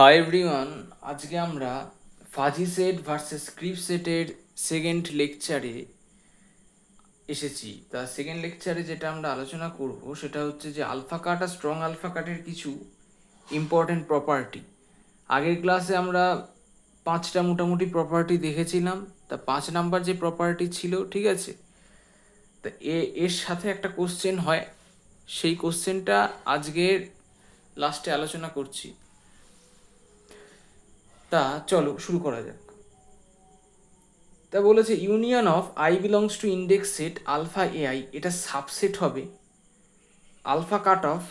Hi everyone, আজকে আমরা fuzzy set versus creep সেটের সেকেন্ড লেকচারে এসেছি। তা সেকেন্ড লেকচারে যেটা আমরা আলোচনা করব সেটা হচ্ছে যে আলফা কাট আর স্ট্রং আলফা কাটের কিছু ইম্পর্টেন্ট প্রপার্টি। আগের ক্লাসে আমরা 5টা মোটামুটি প্রপার্টি দেখেছিলাম। তা 5 নাম্বার যে প্রপার্টি ছিল, ঠিক আছে, তা এর সাথে একটা কোশ্চেন হয়, সেই কোশ্চেনটা আজকের লাস্টে আলোচনা করছি। তা চলো শুরু করা যাক। তা বলেছে union of I belongs to index set alpha AI, এটা সাবসেট হবে আলফা কাট অফ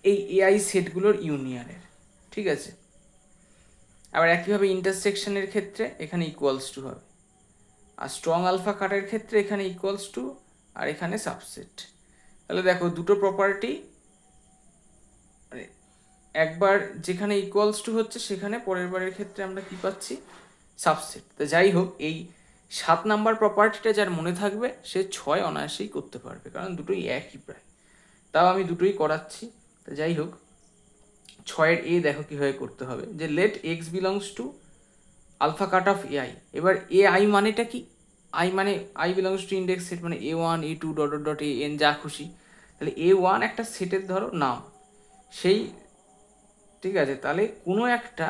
এই এআই সেটগুলোর ইউনিয়নের, ঠিক আছে। আবার একইভাবে ইন্টারসেকশনের ক্ষেত্রে এখানে ইকুয়ালস টু হবে, আর স্ট্রং আলফা কাটের ক্ষেত্রে এখানে ইকুয়ালস টু আর এখানে সাবসেট। তাহলে দেখো দুটো প্রপার্টি, মানে একবার যেখানে ইকুয়ালস টু হচ্ছে সেখানে পরের বারের ক্ষেত্রে আমরা কি পাচ্ছি, সাবসেট। তো যাই হোক, এই 7 নাম্বার প্রপার্টিটা যার মনে থাকবে সে 6 অনায়াসেই করতে পারবে, কারণ দুটোই একই প্রায়। তাও আমি দুটোই করাচ্ছি। তো যাই হোক, 6-এর এ দেখো কীভাবে করতে হবে, যে let x belongs to alpha cut of AI. এবার এ আই মানেটা কি, আই মানে I belongs to index set, মানে A1 A2 dot dot dot N যা খুশি। তাহলে A1 একটা সেটের ধরো নাম, সেই, ঠিক আছে। তাহলে কোনো একটা,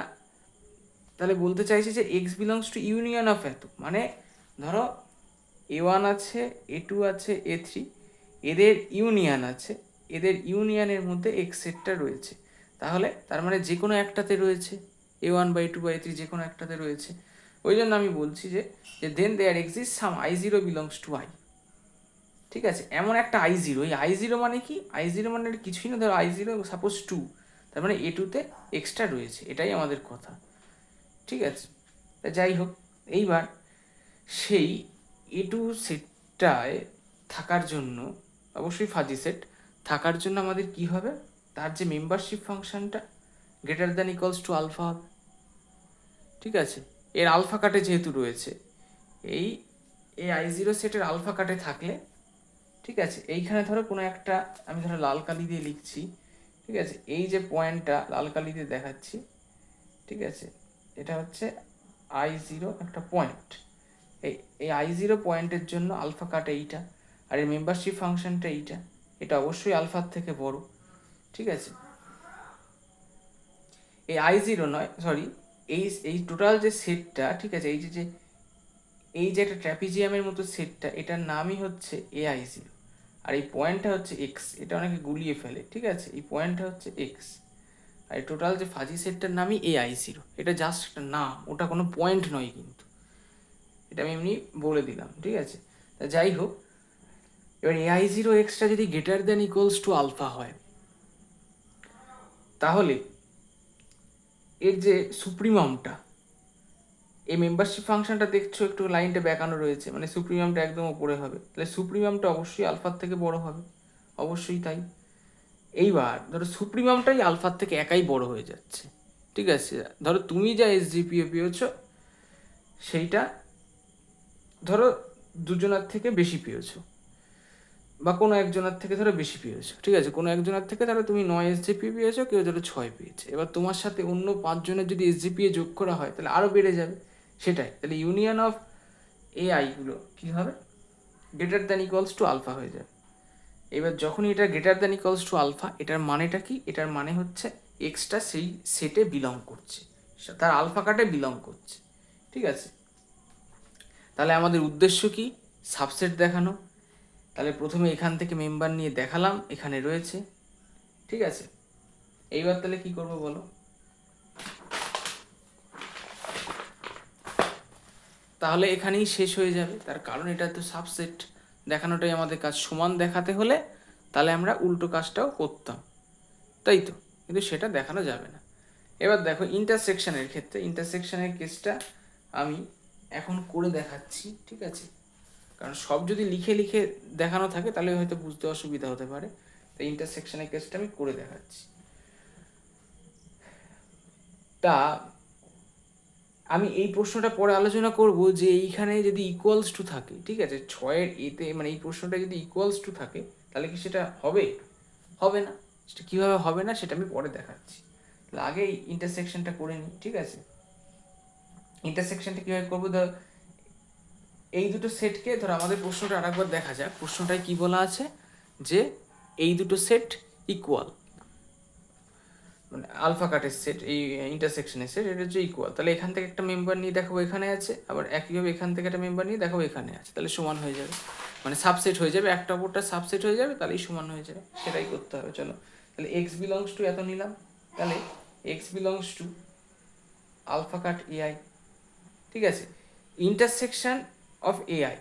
তাহলে বলতে চাইছে যে x belongs to union of এত, মানে ধরো A1 আছে, A2 আছে, A3, এদের ইউনিয়ন আছে, এদের ইউনিয়নের মধ্যে এক্স সেটটা রয়েছে। তাহলে তার মানে যে কোনো একটাতে রয়েছে, A1 বা A2 বা A3 যে কোনো একটাতে রয়েছে। ওই জন্য আমি বলছি যে then there exist some I0 belongs to I, ঠিক আছে। এমন একটা I0, এই I0 মানে কি, I0 মানে কিছুই না, ধরো I0 সাপোজ 2, তার মানে A2তে এক্সট্রা রয়েছে, এটাই আমাদের কথা, ঠিক আছে। তা যাই হোক, এইবার সেই A2 সেটটায় থাকার জন্য, অবশ্যই ফাজি সেট থাকার জন্য আমাদের কি হবে, তার যে মেম্বারশিপ ফাংশনটা greater than equals to alpha হবে, ঠিক আছে। এর আলফা কাটে যেহেতু রয়েছে, এই I0 সেটের আলফা কাটে থাকলে, ঠিক আছে, এইখানে ধরো কোনো একটা, আমি ধরো লাল কালি দিয়ে লিখছি, ঠিক আছে, এই যে পয়েন্টটা লাল কালি দিয়ে দেখাচ্ছি, ঠিক আছে, এটা হচ্ছে I0 একটা পয়েন্ট। এই I0 পয়েন্টের জন্য আলফা কাট এইটা, আর এই মেম্বারশিপ ফাংশনটা এইটা, এটা অবশ্যই আলফার থেকে বড়, ঠিক আছে। এই I0 নয়, সরি, এই টোটাল যে সেটটা, ঠিক আছে, এই যে একটা ট্র্যাপিজিয়ামের মতো সেটটা, এটার নামই হচ্ছে AI0, আর এই পয়েন্টটা হচ্ছে এক্স। এটা অনেকে গুলিয়ে ফেলে, ঠিক আছে, এই পয়েন্টটা হচ্ছে এক্স, আর এই টোটাল যে ফাজি সেটটার নামই AI0। এটা জাস্ট একটা নাম, ওটা কোনো পয়েন্ট নয় কিন্তু, এটা আমি এমনি বলে দিলাম, ঠিক আছে। তা যাই হোক, এবার AI0 এক্সটা যদি greater than equals to alpha হয়, তাহলে এর যে সুপ্রিমামটা, এই মেম্বারশিপ ফাংশনটা দেখছো একটু লাইনটা বেঁকানো রয়েছে, মানে সুপ্রিমামটা একদম উপরে হবে, তাহলে সুপ্রিমামটা অবশ্যই আলফার থেকে বড় হবে, অবশ্যই তাই। এইবার ধরো সুপ্রিমামটাই আলফার থেকে একাই বড় হয়ে যাচ্ছে, ঠিক আছে। ধরো তুমি যা SGPA পেয়েছো সেইটা ধরো দুজনের থেকে বেশি পেয়েছো, বা কোনো একজনের থেকে ধরো বেশি পেয়েছো, ঠিক আছে। কোনো একজনের থেকে ধরো তুমি 9 SGPA পেয়েছো, কেউ ধরো 6 পেয়েছে। এবার তোমার সাথে অন্য 5 জনের যদি SGPA যোগ করা হয় তাহলে আরও বেড়ে যাবে, সেটাই। তাহলে ইউনিয়ন অফ AI গুলো কী হবে, greater than equals to alpha হয়ে যাবে। এবার যখনই এটা greater than equals to alpha, এটার মানেটা কি, এটার মানে হচ্ছে এক্সটা সেই সেটে বিলং করছে, তার আলফা কাটে বিলং করছে, ঠিক আছে। তাহলে আমাদের উদ্দেশ্য কি, সাবসেট দেখানো। তাহলে প্রথমে এখান থেকে মেম্বার নিয়ে দেখালাম, এখানে রয়েছে, ঠিক আছে। এইবার তাহলে কি করব বলো, তাহলে এখানেই শেষ হয়ে যাবে, তার কারণ এটা তো সাবসেট, দেখানোটাই আমাদের কাজ। সমান দেখাতে হলে তাহলে আমরা উল্টো কাজটাও করতাম, তাই তো, কিন্তু সেটা দেখানো যাবে না। এবার দেখো ইন্টারসেকশনের ক্ষেত্রে, ইন্টারসেকশনের কেসটা আমি এখন করে দেখাচ্ছি, ঠিক আছে, কারণ সব যদি লিখে লিখে দেখানো থাকে তাহলে হয়তো বুঝতে অসুবিধা হতে পারে, তাই ইন্টারসেকশনের কেসটা আমি করে দেখাচ্ছি। তা আমি এই প্রশ্নটা পরে আলোচনা করব, যে এইখানে যদি ইকুয়ালস টু থাকে, ঠিক আছে, 6-এর এতে, মানে এই প্রশ্নটা যদি ইকুয়ালস টু থাকে তাহলে কি সেটা হবে, হবে না। সেটা কীভাবে হবে না সেটা আমি পরে দেখাচ্ছি। আগে ইন্টারসেকশনটা করে নিই, ঠিক আছে? ইন্টারসেকশনটা কীভাবে করবো? ধর এই দুটো সেটকে, ধর আমাদের প্রশ্নটা আরেকবার দেখা যাক। প্রশ্নটায় কি বলা আছে যে এই দুটো সেট ইকুয়াল, মানে আলফা কাটের সেট, এই ইন্টারসেকশনের সেট, এটা হচ্ছে ইকুয়াল। তাহলে এখান থেকে একটা মেম্বার নিয়ে দেখাবো এখানে আছে, আবার একইভাবে এখান থেকে একটা মেম্বার নিয়ে দেখাবো এখানে আছে, তাহলে সমান হয়ে যাবে, মানে সাবসেট হয়ে যাবে, একটা অপরটা সাবসেট হয়ে যাবে, তাহলেই সমান হয়ে যাবে। সেটাই করতে হবে। চলো তাহলে এক্স বিলংস টু এত নিলাম, তাহলে x belongs to alpha cut AI, ঠিক আছে? ইন্টারসেকশন অফ এআই,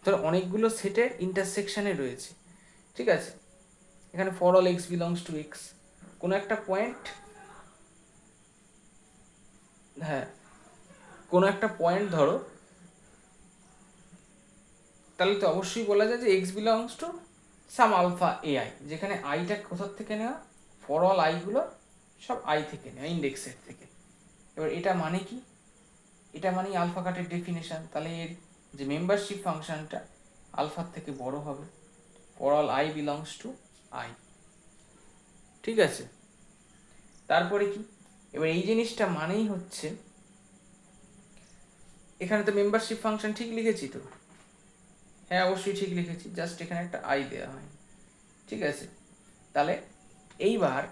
ধর অনেকগুলো সেটের ইন্টারসেকশানে রয়েছে, ঠিক আছে? এখানে for all x belongs to x, কোনো একটা পয়েন্ট, হ্যাঁ কোনো একটা পয়েন্ট ধরো, তাহলে তো অবশ্যই বলা যায় যে x belongs to some alpha AI, যেখানে আইটা কোথার থেকে নেওয়া, ফর অল আইগুলো সব আই থেকে নেওয়া, ইন্ডেক্সের থেকে। এবার এটা মানে কি? এটা মানেই আলফা কাটের ডেফিনেশন। তাহলে এর যে মেম্বারশিপ ফাংশনটা আলফার থেকে বড় হবে, for all I belongs to I, ঠিক আছে? তারপরে কি? এবার এই জিনিসটা মানেই হচ্ছে, এখানে তো মেম্বারশিপ ফাংশন ঠিক লিখেছি তো? হ্যাঁ অবশ্যই ঠিক লিখেছি, জাস্ট এখানে একটা আই দেওয়া হয়, ঠিক আছে? তাহলে এইবার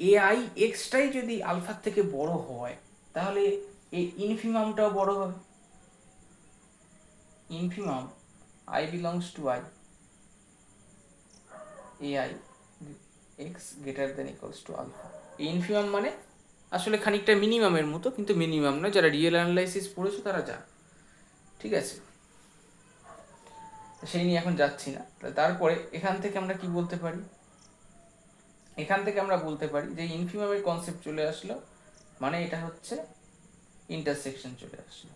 এআই এক্সটাই যদি আলফার থেকে বড় হয়, তাহলে এই ইনফিমামটাও বড় হবে। Infimum I belongs to I, AI x greater than equals to alpha. Infimum মানে আসলে খানিকটা মিনিমামের মতো, কিন্তু মিনিমাম নয়, যারা রিয়েল অ্যানালাইসিস পড়েছো তারা জান, ঠিক আছে? সেই নিয়ে এখন যাচ্ছি না। তারপরে এখান থেকে আমরা কি বলতে পারি? এখান থেকে আমরা বলতে পারি যে ইনফিমামের কনসেপ্ট চলে আসলো, মানে এটা হচ্ছে ইন্টারসেকশন চলে আসলো,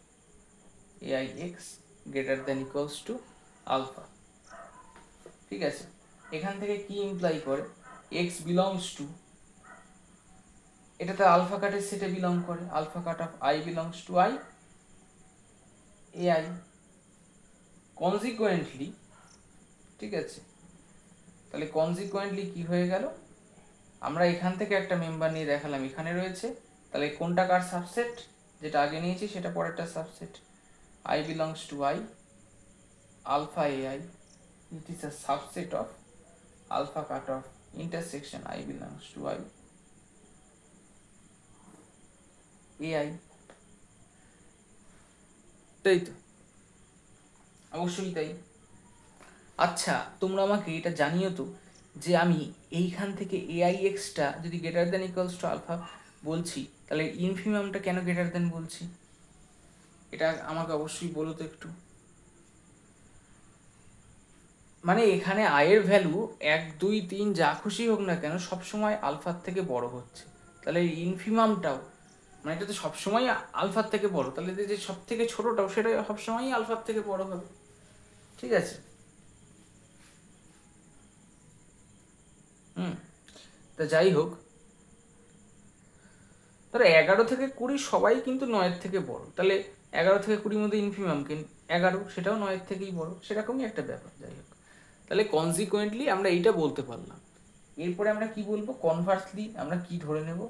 AI x greater than equals to alpha, ঠিক আছে? এখান থেকে কি ইমপ্লাই করে? এক্স বিলংস টু, এটা তো আলফা কাটের সেটে বিলং করে, alpha cut of I belongs to I AI. Consequently, ঠিক আছে? তাহলে কনজিকুয়েন্টলি কি হয়ে গেল? আমরা এখান থেকে একটা মেম্বার নিয়ে দেখালাম এখানে রয়েছে, তাহলে কোনটা কার সাবসেট? যেটা আগে নিয়েছি সেটা পরেরটা subset, I belongs to I alpha AI, it is a subset of alpha cut of intersection I belongs to I AI, তাই তো? অবশ্যই তাই। আচ্ছা তোমরা আমাকে এটা জানিও তো, যে আমি এইখান থেকে এআই এক্সটা যদি greater than equals to alpha বলছি, তাহলে ইনফিমামটা কেন গ্রেটার দেন বলছি? এটা আমাকে অবশ্যই বলো তো একটু। মানে এখানে আয়ের ভ্যালু 1 2 3 যা খুশি হোক না কেন সবসময় আলফার থেকে বড় হচ্ছে, তাহলে ইনফিমামটাও, মানে এটা তো সবসময় আলফার থেকে বড়, তাহলে যে সব থেকে ছোটটাও সেটা সবসময়ই আলফার থেকে বড় হবে, ঠিক আছে? তা যাই হোক, ধরো 11 থেকে 20 সবাই কিন্তু 9 থেকে বড়, তাহলে 11 থেকে 20 মধ্যে ইনফিমাম 11, সেটাও 9 থেকেই বড়, সেরকমই একটা ব্যাপার। যাই হোক, তাহলে কনজিকুয়েন্টলি আমরা এইটা বলতে পারলাম। এরপরে আমরা কি বলবো? কনভার্সলি আমরা কি ধরে নেব?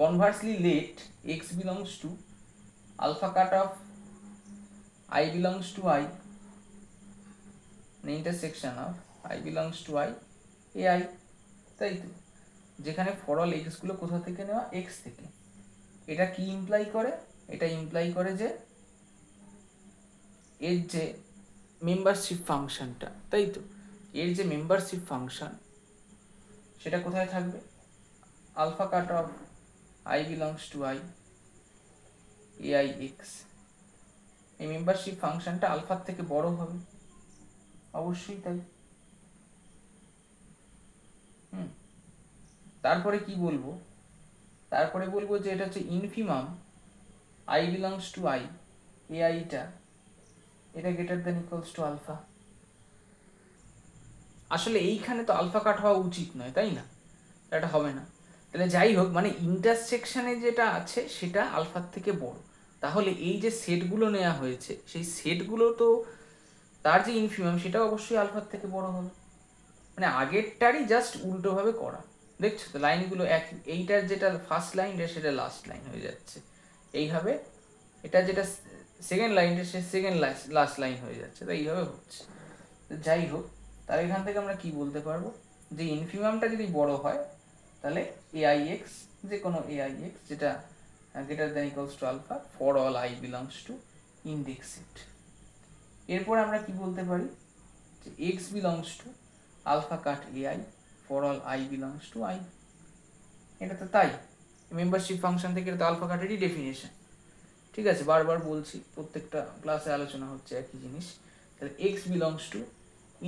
Conversely let x belongs to alpha cut of I belongs to I, মানে intersection of I belongs to I A I, তাই তো? যেখানে ফর অল এক্স গুলো কোথা থেকে নেওয়া? এক্স থেকে। এটা কি ইমপ্লাই করে? এটা ইমপ্লাই করে যে এর যে মেম্বারশিপ ফাংশনটা, তাই তো? এর যে মেম্বারশিপ ফাংশন সেটা কোথায় থাকবে? Alpha cut of I belongs to I AI x. এই মেম্বারশিপ ফাংশনটা আলফার থেকে বড় হবে, অবশ্যই তাই। তারপরে কি বলবো? তারপরে বলবো যে এটা হচ্ছে infimum I belongs to I এআইটা, এটা greater than equals to alpha. আসলে এইখানে তো আলফা কাট হওয়া উচিত নয়, তাই না? এটা হবে না। তাহলে যাই হোক, মানে ইন্টারসেকশনে যেটা আছে সেটা আলফার থেকে বড়, তাহলে এই যে সেটগুলো নেওয়া হয়েছে সেই সেটগুলো তো তার যে ইনফিমাম সেটা অবশ্যই আলফার থেকে বড় হবে, মানে আগেরটারই জাস্ট উল্টোভাবে করা। দেখছো তো লাইনগুলো এক, এইটার যেটা ফার্স্ট লাইন সেটা লাস্ট লাইন হয়ে যাচ্ছে, এইভাবে এটা যেটা সেকেন্ড লাইনটা সে সেকেন্ড লাস্ট লাইন হয়ে যাচ্ছে, তো এইভাবে হচ্ছে। তো যাই হোক, তাহলে এখান থেকে আমরা কি বলতে পারবো যে ইনফিমামটা যদি বড় হয় তাহলে AIX, যে কোনো AIX যেটা greater than equals to alpha for all I belongs to index set. এরপর আমরা কি বলতে পারি যে X belongs to alpha cut AI for all I belongs to I। এটা তো তাই, মেম্বারশিপ ফাংশন থেকে এটা তো আলফা কাটেরই ডেফিনেশন। ঠিক আছে, বারবার বলছি, প্রত্যেকটা ক্লাসে আলোচনা হচ্ছে একই জিনিস। তাহলে X belongs to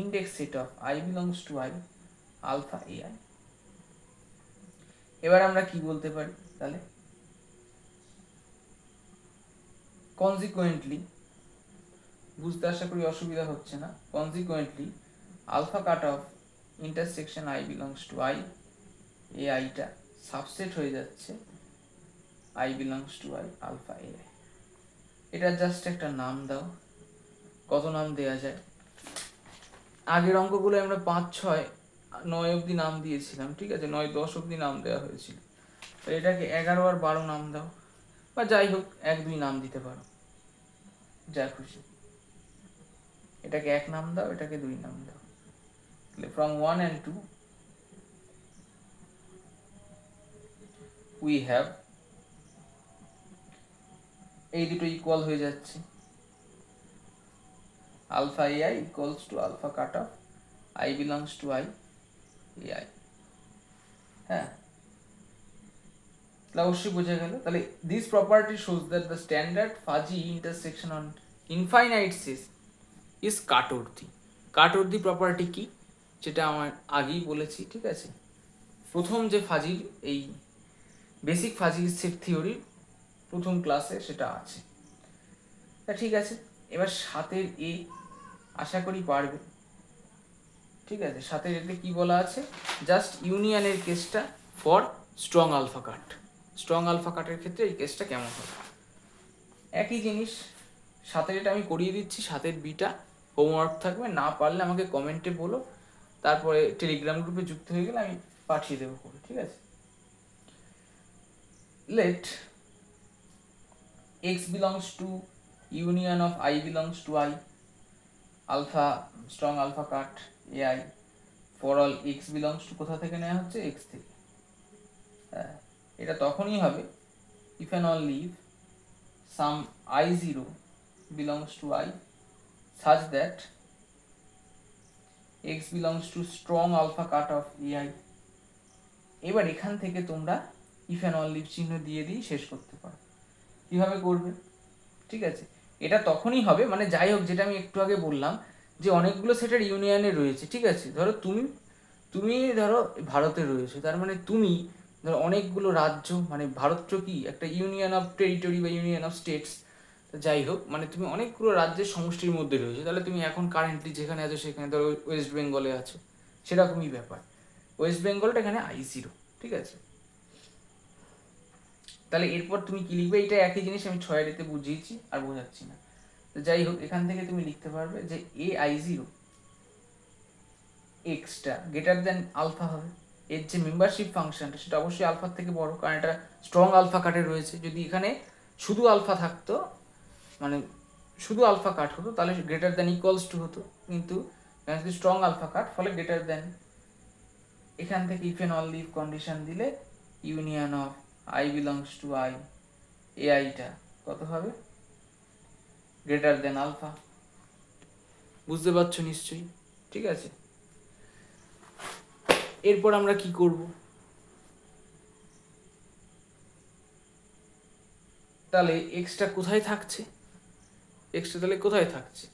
index set of I belongs to I alpha AI। এবার আমরা কি বলতে পারি তাহলে, কনজিকুয়েন্টলি, বুঝতে আশা করি অসুবিধা হচ্ছে না, consequently alpha cut of intersection I belongs to I AIটা সাবসেট হয়ে যাচ্ছে I belongs to I alpha AI। এটা জাস্ট একটা নাম দাও, কত নাম দেয়া যায়? আগের অঙ্কগুলো আমরা 5, 6, 9 অবধি নাম দিয়েছিলাম, ঠিক আছে, 9, 10 অবধি নাম দেওয়া হয়েছিল। তো এটাকে 11 আর 12 নাম দাও, বা যাই হোক 1, 2 নাম দিতে পারো, যা খুশি। এটাকে 1 নাম দাও, এটাকে 2 নাম দাও। তাহলে ফ্রম 1 and 2 we have, এই দুটো ইকুয়াল হয়ে যাচ্ছে, alpha AI equals to alpha cut of I belongs to I AI। হ্যাঁ, তাহলে অবশ্যই বোঝা গেল। তাহলে this property shows that the standard fuzzy intersection on infinite set is cutworthy. Cutworthy property কি, যেটা আমার আগেই বলেছি, ঠিক আছে, প্রথম যে ফাজির এই বেসিক ফাজি সেট থিওরি প্রথম ক্লাসে সেটা আছে। তা ঠিক আছে, এবার 7-এর A আশা করি পারবে, ঠিক আছে। 7-এর এতে কি বলা আছে, জাস্ট ইউনিয়নের কেসটা for strong alpha cut. Strong alpha কাটের ক্ষেত্রে এই কেসটা কেমন হবে, একই জিনিস। 7-এর এটা আমি করিয়ে দিচ্ছি, 7-এর বিটা হোমওয়ার্ক থাকবে, না পারলে আমাকে কমেন্টে বলো, তারপরে টেলিগ্রাম গ্রুপে যুক্ত হয়ে গেলে আমি পাঠিয়ে দেবো করে, ঠিক আছে। Let X belongs to union of I belongs to I alpha strong alpha cut AI for all X belongs to, কোথা থেকে নেওয়া হচ্ছে, X থেকে। হ্যাঁ, এটা তখনই হবে if and only if some I0 belongs to I such that X belongs to strong alpha cut of AI। এবার এখান থেকে তোমরা if and only if চিহ্ন দিয়ে শেষ করতে পারো। কিভাবে করবে, ঠিক আছে, এটা তখনই হবে, মানে যাই হোক, যেটা আমি একটু আগে বললাম যে অনেকগুলো সেটের ইউনিয়নে রয়েছে, ঠিক আছে। ধরো তুমি ধরো ভারতে রয়েছে, তার মানে তুমি ধরো অনেকগুলো রাজ্য, মানে ভারত কি একটা ইউনিয়ন অফ টেরিটরি বা ইউনিয়ন অফ স্টেটস, যাই হোক, মানে তুমি অনেকগুলো রাজ্যের সমষ্টির মধ্যে রয়েছে। তাহলে তুমি এখন কারেন্টলি যেখানে আছো সেখানে ধরো ওয়েস্ট বেঙ্গলে আছো, সেরকমই ব্যাপার। ওয়েস্ট বেঙ্গলটা এখানে I0, ঠিক আছে। তাহলে এরপর তুমি কি লিখবে, এটা একই জিনিস আমি 6-এর এতে বুঝিয়েছি, আর বোঝাচ্ছি না। তো যাই হোক, এখান থেকে তুমি লিখতে পারবে যে AI0 extra greater than alpha হবে। এর যে মেম্বারশিপ ফাংশনটা সেটা অবশ্যই আলফার থেকে বড়, কারণ এটা স্ট্রং আলফা কাটে রয়েছে। যদি এখানে শুধু আলফা থাকতো, মানে শুধু আলফা কাট হতো, তাহলে গ্রেটার দেন ইকুয়ালস টু হতো, কিন্তু এখানে যদি স্ট্রং আলফা কাট, ফলে গ্রেটার দেন। এখান থেকে if and only if condition দিলে union of I belongs to I AIটা কত হবে, গ্রেটার দেন আলফা। বুঝতে পারছো নিশ্চয়ই, ঠিক আছে। এরপর আমরা কি করব, তাহলে এক্সটা কোথায় থাকছে, এক্সটা তাহলে কোথায় থাকছে,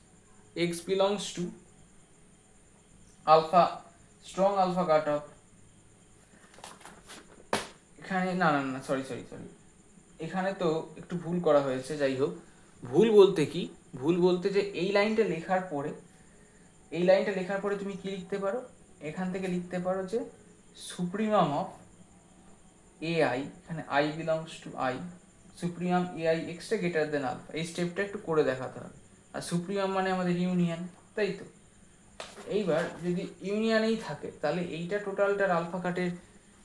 X belongs to alpha strong alpha cut of, এখানে না না না সরি, এখানে তো একটু ভুল করা হয়েছে। যাই হোক, ভুল বলতে যে এই লাইনটা লেখার পরে তুমি কি লিখতে পারো, এখান থেকে লিখতে পারো যে সুপ্রিমাম অফ AI, এখানে I belongs to I, supremum AI এক্সটা গ্রেটার দেন আলফা। এই স্টেপটা একটু করে দেখাতে হবে। আর সুপ্রিমাম মানে আমাদের ইউনিয়ন, তাই তো। এইবার যদি ইউনিয়নেই থাকে, তাহলে এইটা টোটালটার আলফা কাটের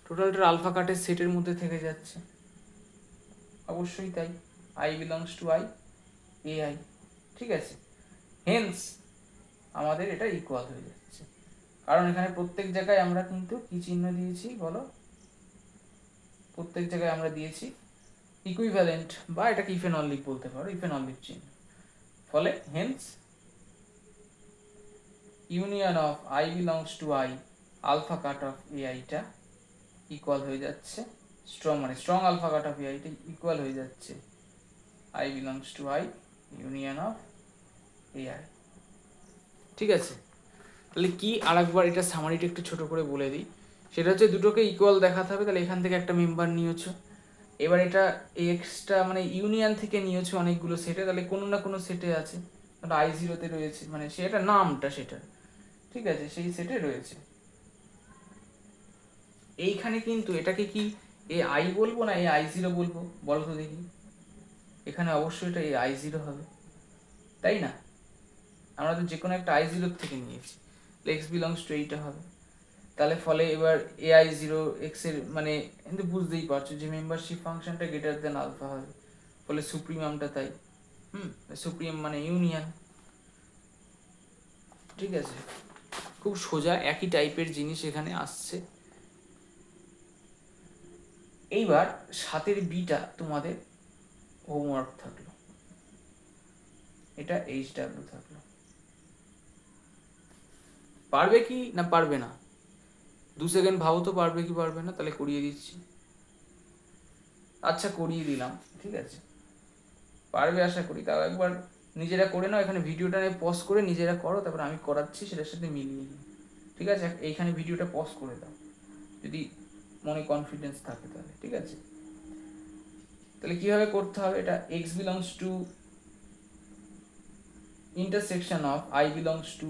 টোটালটার আলফা কাটের সেটের মধ্যে থেকে যাচ্ছে, অবশ্যই তাই, I belongs to I A I, ঠিক আছে। হেন্স আমাদের এটা ইকুয়াল হয়ে যাচ্ছে, কারণ এখানে প্রত্যেক জায়গায় আমরা কিন্তু কি চিহ্ন দিয়েছি বলো, প্রত্যেক জায়গায় আমরা দিয়েছি ইকুইভ্যালেন্ট, বা এটাকে ইফ এন্ড অনলি বলতে পারো, ইফ এন্ড অনলি চিহ্ন। ফলে hence union of I belongs to I alpha cut of A আইটা ইকুয়াল হয়ে যাচ্ছে স্ট্রং, মানে strong alpha cut of A আইটা ইকুয়াল হয়ে যাচ্ছে I belongs to I union of A I, ঠিক আছে। তাহলে কি আরেকবার এটা সামারিটা একটু ছোট করে বলে দিই, সেটা হচ্ছে দুটোকে ইকুয়াল দেখাতে হবে, তাহলে এখান থেকে একটা মেম্বার নিয়েছো, এবার এটা এক্সট্রা মানে ইউনিয়ন থেকে নিয়েছো অনেকগুলো সেটে, তাহলে কোনো না কোনো সেটে আছে, আই জিরোতে রয়েছে, মানে সেটা নামটা সেটা, ঠিক আছে, সেই সেটে রয়েছে। এইখানে কিন্তু এটাকে কি এ আই বলবো না এ আই জিরো বলবো বলো তো দেখি, এখানে অবশ্যই এটা এ আই জিরো হবে, তাই না? আমরা তো যে কোনো একটা আই জিরোর থেকে নিয়েছি, এক্স বিলংস টু এইটা হবে। তাহলে ফলে এবার এ আই জিরো এক্স এর মানে কিন্তু বুঝতেই পারছো যে মেম্বারশিপ ফাংশনটা গ্রেটার দেন আলফা হবে, ফলে সুপ্রিমামটা তাই, সুপ্রিম মানে ইউনিয়ন, ঠিক আছে। খুব সোজা একই টাইপের জিনিস এখানে আসছে। এইবার 7 বিটা তোমাদের হোমওয়ার্ক থাকলো, এটা HW থাকলো, পারবে কি না পারবে না 2 সেকেন্ড ভাবো তো, পারবে কি পারবে না, তাহলে করিয়ে দিচ্ছি। আচ্ছা করিয়ে দিলাম, ঠিক আছে, পারবে আশা করি। তাও একবার নিজেরা করে নাও, এখানে ভিডিওটা পজ করে নিজেরা করো, তারপর আমি করাচ্ছি সেটার সাথে মিলিয়ে নিই, ঠিক আছে। এইখানে ভিডিওটা পজ করে দাও যদি মনে কনফিডেন্স থাকে তাহলে, ঠিক আছে। তাহলে কিভাবে করতে হবে, এটা x belongs two intersection of I belongs to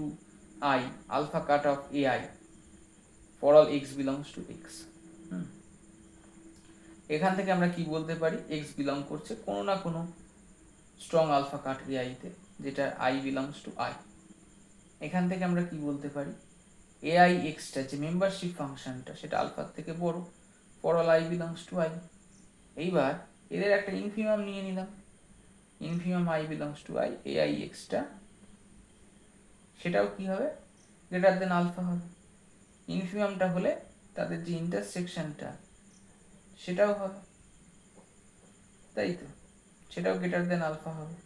I alpha cut of AI for all x belongs to x, এখান থেকে আমরা কি বলতে পারি, x বিলং করছে কোনো না কোনো স্ট্রং আলফা কাট AI তে, যেটা I belongs to I। এখান থেকে আমরা কি বলতে পারি, AI xটা যে মেম্বারশিপ ফাংশনটা সেটা আলফার থেকে বড়, for all I belongs to I। এইবার এদের একটা ইনফিমাম নিয়ে নিলাম, infimum I belongs to I AI xটা, সেটাও কি হবে গ্রেটার দেন আলফা হবে, ইনফিমামটা হলে তাদের যে ইন্টারসেকশনটা সেটাও হবে, তাই তো, সেটাও গ্রেটার দেন আলফা হবে।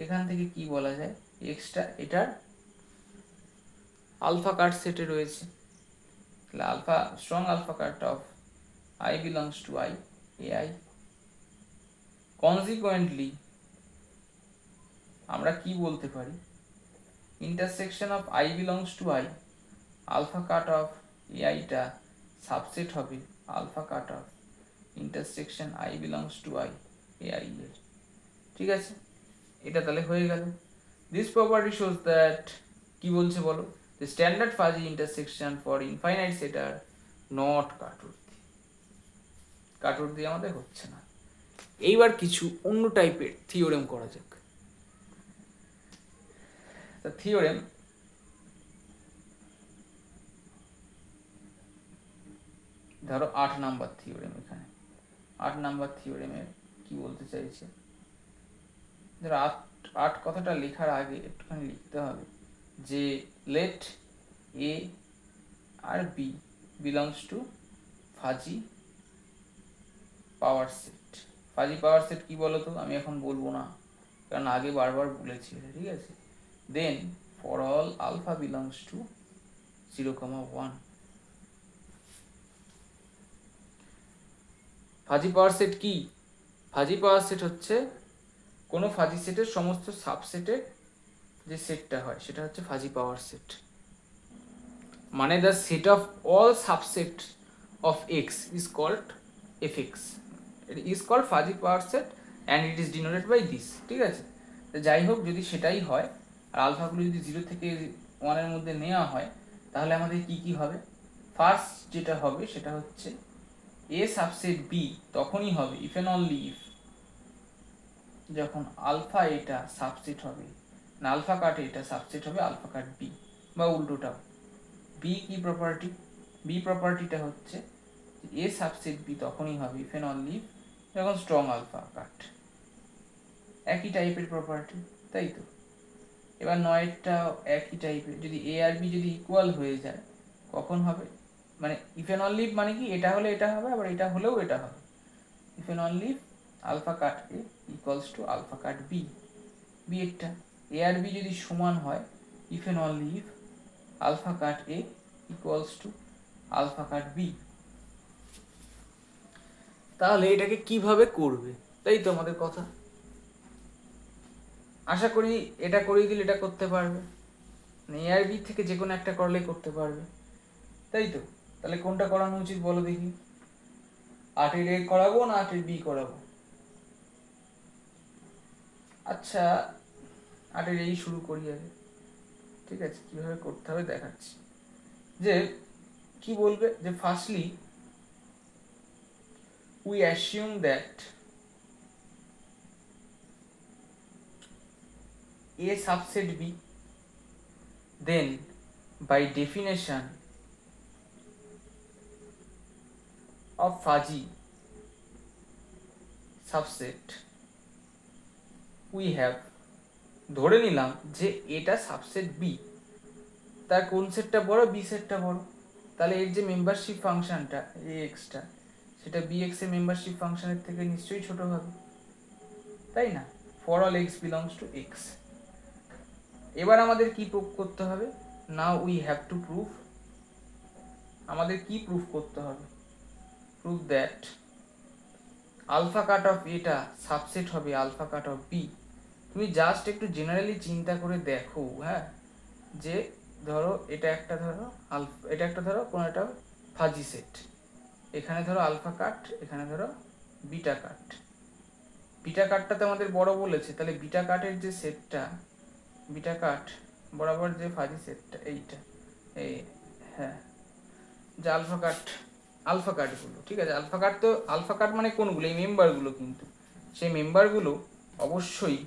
এখান থেকে কি বলা যায়, এক্সটা এটার আলফা কাট সেটে রয়েছে, তাহলে alpha strong alpha cut of I belongs to I A I. Consequently আমরা কি বলতে পারি, intersection of I belongs to I alpha cut of A আইটা সাবসেট হবে alpha cut of intersection I belongs to I A I এর, ঠিক আছে। এটা তাহলে হয়ে গেল। দিস প্রপার্টি শোজ দ্যাট, কি বলছে বলো, the standard fuzzy intersection for infinite set are not কাটুর্দি, কাটুর্দি আমাদের হচ্ছে না। এইবার কিছু অন্য টাইপের থিওরেম করা যাক। তা থিওরেম, ধরো 8 নাম্বার থিওরেম, এখানে 8 নাম্বার থিওরেমের কি বলতে চাইছে, ধরো 8 কথাটা লেখার আগে একটুখানি লিখতে হবে যে let A আর B belongs to fuzzy power set। Fuzzy power set কি বলতো, আমি এখন বলবো না কারণ আগে বারবার বলেছি, ঠিক আছে। Then for all alpha belongs to 0,1। Fuzzy power set কি, ফাজি পাওয়ার সেট হচ্ছে কোনো ফাজি সেটের সমস্ত সাবসেটের যে সেটটা হয় সেটা হচ্ছে ফাজি পাওয়ার সেট, মানে the set of all subset of x is called fx, it is called fuzzy power set and it is denoted by this, ঠিক আছে। তো যাই হোক, যদি সেটাই হয় আর আলফাগুলো যদি 0 থেকে 1 এর মধ্যে নেওয়া হয়, তাহলে আমাদের কি কি হবে, ফার্স্ট যেটা হবে সেটা হচ্ছে a সাবসেট b তখনই হবে ইফ এন্ড অনলি ইফ, যখন আলফা এটা সাবসেট হবে না আলফা কাট এটা সাবসেট হবে আলফা কাট b, বা উল্টোটাও। b কি প্রপার্টি, b প্রপার্টিটা হচ্ছে এ সাবসেট বি তখনই হবে ইফ এন্ড অনলি যখন স্ট্রং আলফা কাট। একই টাইপের প্রপার্টি, তাই তো। এবার 9টা একই টাইপের, যদি এ আর বি যদি ইকুয়াল হয়ে যায় কখন হবে, মানে ইফ এন্ড অনলি মানে কি, এটা হলে এটা হবে, আবার এটা হলেও এটা হবে। If and only alpha cut A equals to alpha cut B, B একটা এ আর বি যদি সমান হয় if and only if alpha cut A equals to alpha cut B. তাহলে এটাকে কিভাবে করবে, তাই তো আমাদের কথা। আশা করি এটা করিয়ে দিলে এটা করতে পারবে, মানে এ আর বি থেকে যে কোনো একটা করলেই করতে পারবে, তাই তো। তাহলে কোনটা করানো উচিত বলো দেখি, 8-এর এ করাবো না 8-এর বি করাবো? আচ্ছা 8-এর এই শুরু করি আগে, ঠিক আছে। কিভাবে করতে হবে দেখাচ্ছি। যে কি বলবে, যে firstly we assume that A subset B, then by definition of fuzzy subset we have, ধরে নিলাম যে এটা সাবসেট বি, তার কোন সেটটা বড়, বি সেটটা বড়, তাহলে এর যে মেম্বারশিপ ফাংশনটা এ এক্সটা, সেটা বি এক্স এর মেম্বারশিপ ফাংশনের থেকে নিশ্চয়ই ছোট হবে, তাই না, for all x belongs to x. এবার আমাদের কি প্রুফ করতে হবে, now we have to proof, আমাদের কি প্রুফ করতে হবে, proof that alpha cut of এটা সাবসেট হবে আলফা কাট অফ বি। তুমি জাস্ট একটু জেনারেলি চিন্তা করে দেখো, হ্যাঁ, যে ধরো এটা একটা ধরো আলফা, এটা একটা ধরো কোনো একটা ফাজি সেট, এখানে ধরো আলফা কাট, এখানে ধরো বিটা কাট। বিটা কাটটাতে আমাদের বড় বলেছে, তাহলে বিটা কাটের যে সেটটা, বিটা কাট বরাবর যে ফাজি সেটটা এইটা, এই হ্যাঁ, যে আলফা কাটগুলো, ঠিক আছে। আলফা কাট মানে কোনগুলো, এই মেম্বারগুলো, কিন্তু সেই মেম্বারগুলো অবশ্যই,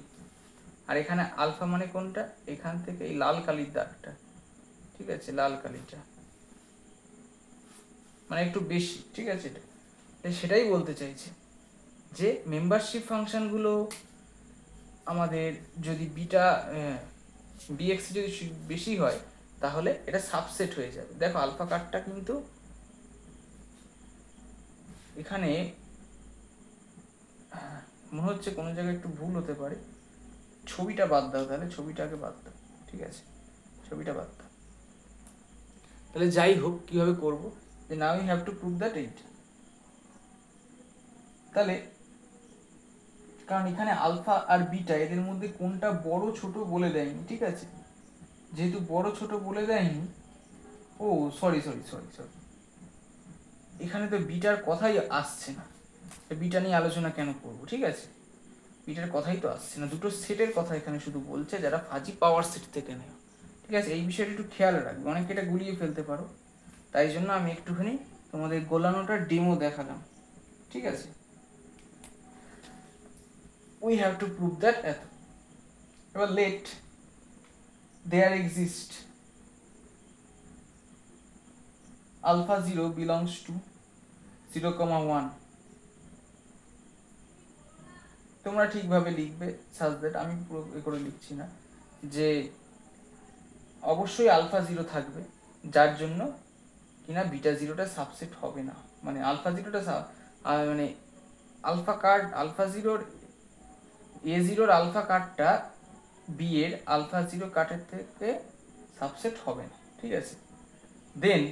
আর এখানে আলফা মানে কোনটা, এখান থেকে এই লাল কালির দাগটা, ঠিক আছে, লাল কালিটা মানে একটু বেশি, ঠিক আছে। এটা সেটাই বলতে চাইছে যে মেম্বারশিপ ফাংশনগুলো আমাদের যদি বিটা বিএক্স যদি বেশি হয় তাহলে এটা সাবসেট হয়ে যাবে। দেখো আলফা কাটটা কিন্তু এখানে মনে হচ্ছে কোনো জায়গায় একটু ভুল হতে পারে, ছবিটা বাদ দাও, তাহলে ছবিটাকে বাদ দাও, ঠিক আছে, ছবিটা বাদ দাও। তাহলে যাই হোক কিভাবে করব, যে now you have to prove that eight, তাহলে কারণ এখানে আলফা আর বিটা এদের মধ্যে কোনটা বড় ছোট বলে দেয়নি, ঠিক আছে, যেহেতু বড় ছোট বলে দেয়নি, ও সরি, এখানে তো বিটার কথাই আসছে না, বিটা নিয়ে আলোচনা কেন করবো, ঠিক আছে, বিটার কথাই তো আসছে না, দুটো সেটের কথা এখানে শুধু বলছে যারা ফাজি পাওয়ার সেট থেকে নেয়, ঠিক আছে। এই বিষয়টা একটু খেয়াল রাখবে, অনেকে এটা গুলিয়ে ফেলতে পারো, তাই জন্য আমি একটুখানি তোমাদের গোলানোটার ডেমো দেখালাম, ঠিক আছে। We have to prove that এত, এবার let there exist alpha 0 belongs to 0,1, তোমরা ঠিকভাবে লিখবে সাজ দ্যাট, আমি পুরো এ করে লিখছি না, যে অবশ্যই আলফা 0 থাকবে যার জন্য কিনা বিটা 0টা সাবসেট হবে না, মানে আলফা 0টা মানে আলফা 0 এ 0-র আলফা কার্ডটা বি এর আলফা 0 কার্ডের থেকে সাবসেট হবে না, ঠিক আছে। দেন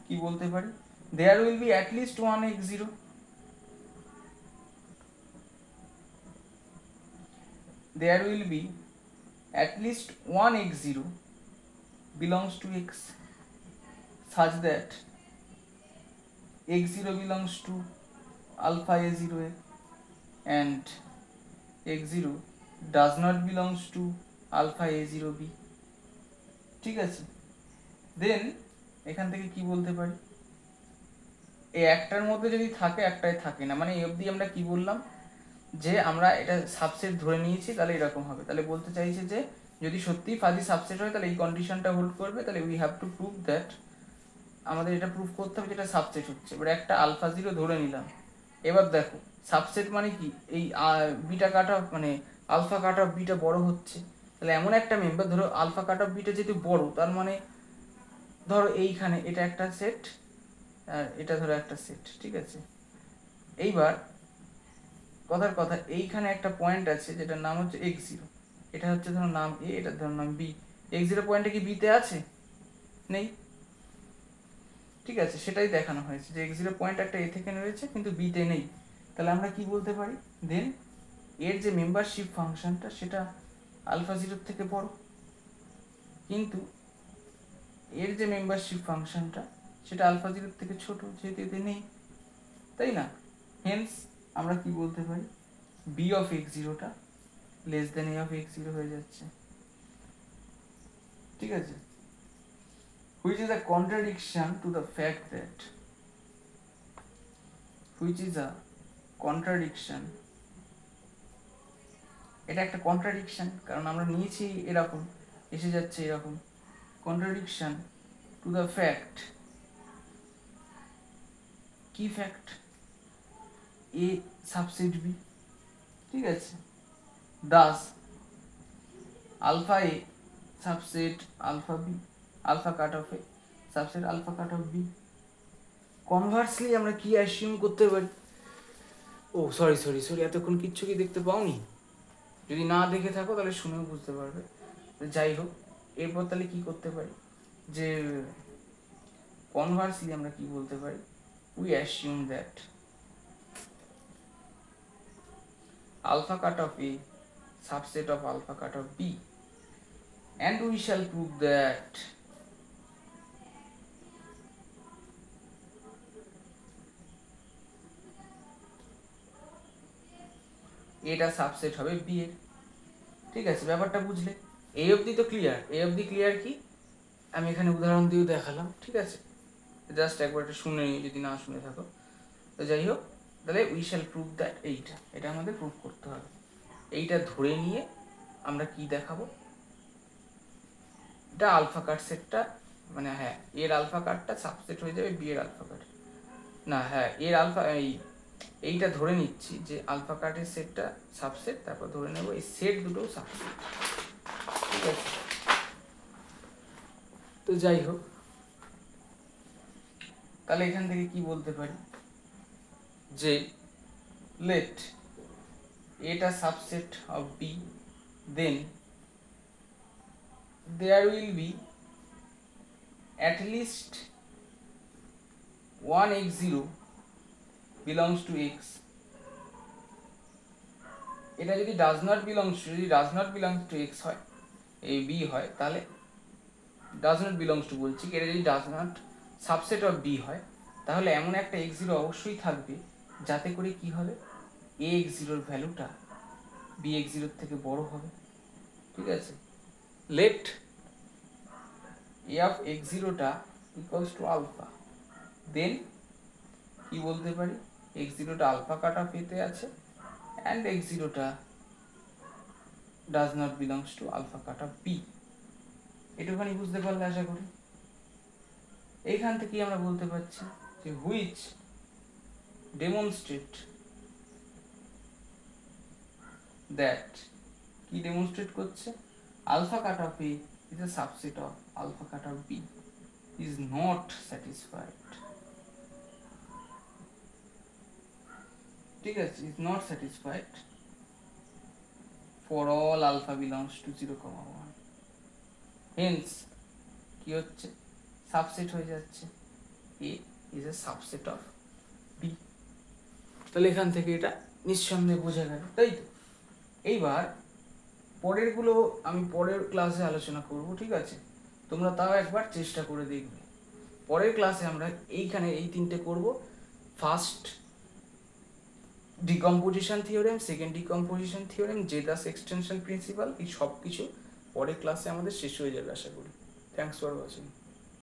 কি বলতে পারি, there will be at least 1 x0, there will be at least one x0 belongs to x such that x0 belongs to alpha a0a and x0 does not belongs to alpha a0b, ঠিক আছে। দেন এখান থেকে কি বলতে পারি, এই একটার মধ্যে যদি থাকে একটাই থাকে না, মানে এই অবধি আমরা কি বললাম, যে আমরা এটা সাবসেট ধরে নিয়েছি, তাহলে এরকম হবে, তাহলে বলতে চাইছে যে যদি সত্যি ফাজি সাবসেট হয় তাহলে এই কন্ডিশনটা হোল্ড করবে, তাহলে we have to prove that আমাদের এটা প্রুফ করতে হবে যেটা সাবসেট হচ্ছে। এবার একটা আলফা জিরো ধরে নিলাম। এবার দেখো সাবসেট মানে কি, এই বিটা কাট অফ মানে আলফা কাট অফ বিটা বড় হচ্ছে, তাহলে এমন একটা মেম্বার ধরো আলফা কাট অফ বিটা যেহেতু বড়, তার মানে ধরো এইখানে এটা একটা সেট আর এটা ধরো একটা সেট, ঠিক আছে। এইবার কথার কথা, এইখানে একটা পয়েন্ট আছে যেটার নাম হচ্ছে এক্স জিরো, এটা হচ্ছে ধরো নাম এ, এটার ধরো নাম বি। এক্স জিরো পয়েন্টটা কি বিতে আছে? নেই, ঠিক আছে, সেটাই দেখানো হয়েছে যে এক্স জিরো পয়েন্ট একটা এ থেকে রয়েছে কিন্তু বিতে নেই। তাহলে আমরা কি বলতে পারি, দেন এর যে মেম্বারশিপ ফাংশনটা সেটা আলফা জিরোর থেকে বড়, কিন্তু এর যে মেম্বারশিপ ফাংশনটা সেটা আলফা জিরোর থেকে ছোট, যেহেতু এতে নেই, তাই না? হেন্স আমরা কি বলতে পারি, বি অফ এক্স জিরোটা less than A of x zero হয়ে যাচ্ছে, ঠিক আছে। Which is a contradiction to the fact that এটা একটা কন্ট্রাডিকশন, কারণ আমরা নিয়েছি এরকম, এসে যাচ্ছে এরকম। কন্ট্রাডিকশন টু দ্য ফ্যাক্ট, কি ফ্যাক্ট? এ সাবসেট বি, ঠিক আছে। Thus alpha A subset alpha B, alpha cut of A subset alpha cut of B. Conversely আমরা কি অ্যাসিউম করতে পারি? ও সরি, এতক্ষণ কিচ্ছু কি দেখতে পাওনি? যদি না দেখে থাকো তাহলে শুনেও বুঝতে পারবে। যাই হোক, এরপর তাহলে কি করতে পারি, যে কনভার্সলি আমরা কি বলতে পারি, we assume that alpha cut of A subset of alpha cut of B, and we shall prove that এটা সাবসেট হবে বি এর, ঠিক আছে। ব্যাপারটা বুঝলে? এই অবধি তো ক্লিয়ার। এই অবধি ক্লিয়ার কি আমি এখানে উদাহরণ দিয়েও দেখালাম, ঠিক আছে। জাস্ট একবার এটা শুনে নিই যদি না শুনে থাকো। তো যাই হোক, তাহলে উই শ্যাল প্রুভ দ্যাট, এটা আমাদের প্রুভ করতে হবে। এইটা ধরে নিয়ে আমরা কি দেখাবো, এটা আলফা কাট সেটটা মানে হ্যাঁ এর আলফা কাটটা সাবসেট হয়ে যাবে বি এর আলফা কাট, না হ্যাঁ এর আলফা এইটা ধরে নিচ্ছি যে আলফা কাটের সেটটা সাবসেট, তারপর ধরে নেব এই সেট দুটো সাবসেট, ঠিক আছে। তো যাই হোক, তাহলে এখান থেকে কি বলতে পারি, যে লেট এটা subset of B, then there will be at least one x0 belongs to x, এটা যদি does not belongs to x হয়, এই b হয়, তাহলে does not belongs to বলছি, এটা যদি does not subset of b হয়, তাহলে এমন একটা x0 অবশ্যই থাকবে যাতে করে কি হবে, a x0 এর ভ্যালুটা b x0 এর থেকে বড় হবে, ঠিক আছে। লেট a of x0 টা equals to alpha, then কি বলতে পারি, x0 টা আলফা কাট অফ এতে আছে and x0 টা does not belongs to alpha cut of b। এটুখানি বুঝতে পারলে আশা করি। এইখান থেকে আমরা বলতে পারছি যে which demonstrate that, কি ডেমনস্ট্রেট করছে, alpha cut of a is a subset of alpha cut of b is not satisfied, ঠিক আছে, is not satisfied for all alpha belongs to 0,1, hence কি হচ্ছে, সাবসেট হয়ে যাচ্ছে a is a subset of b। তাহলে এখান থেকে এটা নিঃসন্দেহে বোঝা গেল, তাই তো। এইবার পরেরগুলো আমি পরের ক্লাসে আলোচনা করব, ঠিক আছে। তোমরা তাও একবার চেষ্টা করে দেখবে। পরের ক্লাসে আমরা এইখানে এই তিনটে করব, first decomposition theorem, second decomposition theorem, Zadeh's extension principle, এই সব কিছু পরের ক্লাসে আমাদের শেষ হয়ে যাবে আশা করি। Thanks for watching.